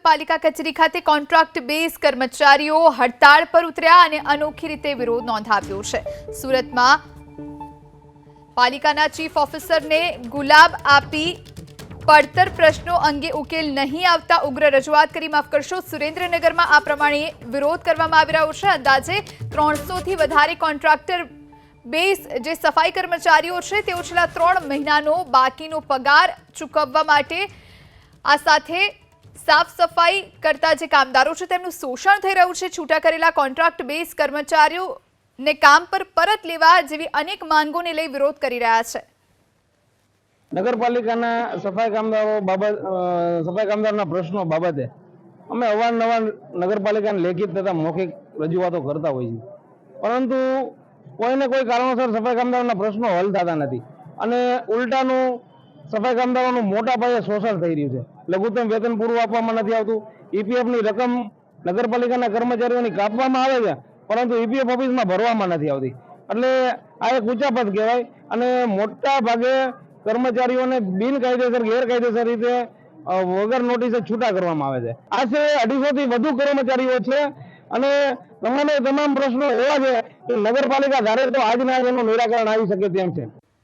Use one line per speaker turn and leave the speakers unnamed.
નગરપાલિકા કચેરી ખાતે કોન્ટ્રાક્ટ બેઝ કર્મચારીઓ હડતાળ પર ઉતર્યા અને અનોખી રીતે વિરોધ નોંધાવ્યો છે। સુરતમાં પાલિકાના ચીફ ઓફિસરને ગુલાબ આપી પડતર પ્રશ્નો અંગે ઉકેલ નહીં આવતા ઉગ્ર રજૂઆત કરી માફ કરશો। સુરેન્દ્રનગરમાં આ પ્રમાણે વિરોધ કરવામાં આવી રહ્યો છે। અંદાજે 300 થી વધારે કોન્ટ્રાક્ટર બેઝ જે સફાઈ કર્મચારીઓ છે તેઓ છેલ્લા 3 મહિનાનો બાકીનો પગાર ચૂકવવા માટે આ સાથે સાફ સફાઈ કરતા જે કામદારો છે તેમનું શોષણ થઈ રહ્યું છે। છૂટા કરેલા કોન્ટ્રાક્ટ બેઝ કર્મચારીઓને કામ પર પરત લેવા જેવી અનેક માંગોને લઈ વિરોધ કરી રહ્યા છે।
નગરપાલિકાના સફાઈ કામદારના પ્રશ્નો બાબતે અમે અવારનવાર નગરપાલિકાને લેખિત તથા મૌખિક રજૂઆતો કરતા હોઈએ છીએ, પરંતુ કોઈને કોઈ કારણોસર સફાઈ કામદારોના પ્રશ્નો હલ થતા નથી અને ઉલટાનું સફાઈ કામદારોનું મોટા પાયે શોષણ થઈ રહ્યું છે। લઘુત્તમ વેતન પૂરું આપવામાં નથી આવતું। ઈપીએફની રકમ નગરપાલિકાના કર્મચારીઓની કાપવામાં આવે છે, પરંતુ ઈપીએફ ઓફિસમાં ભરવામાં નથી આવતી। એટલે આ એક ઉચાપત કહેવાય અને મોટા ભાગે કર્મચારીઓને બિનકાયદેસર ગેરકાયદેસર રીતે વગર નોટિસે છૂટા કરવામાં આવે છે। આશરે 250 થી વધુ કર્મચારીઓ છે અને તમામ પ્રશ્નો એવા છે કે નગરપાલિકા ધારે તો આજના એનું નિરાકરણ આવી શકે તેમ છે।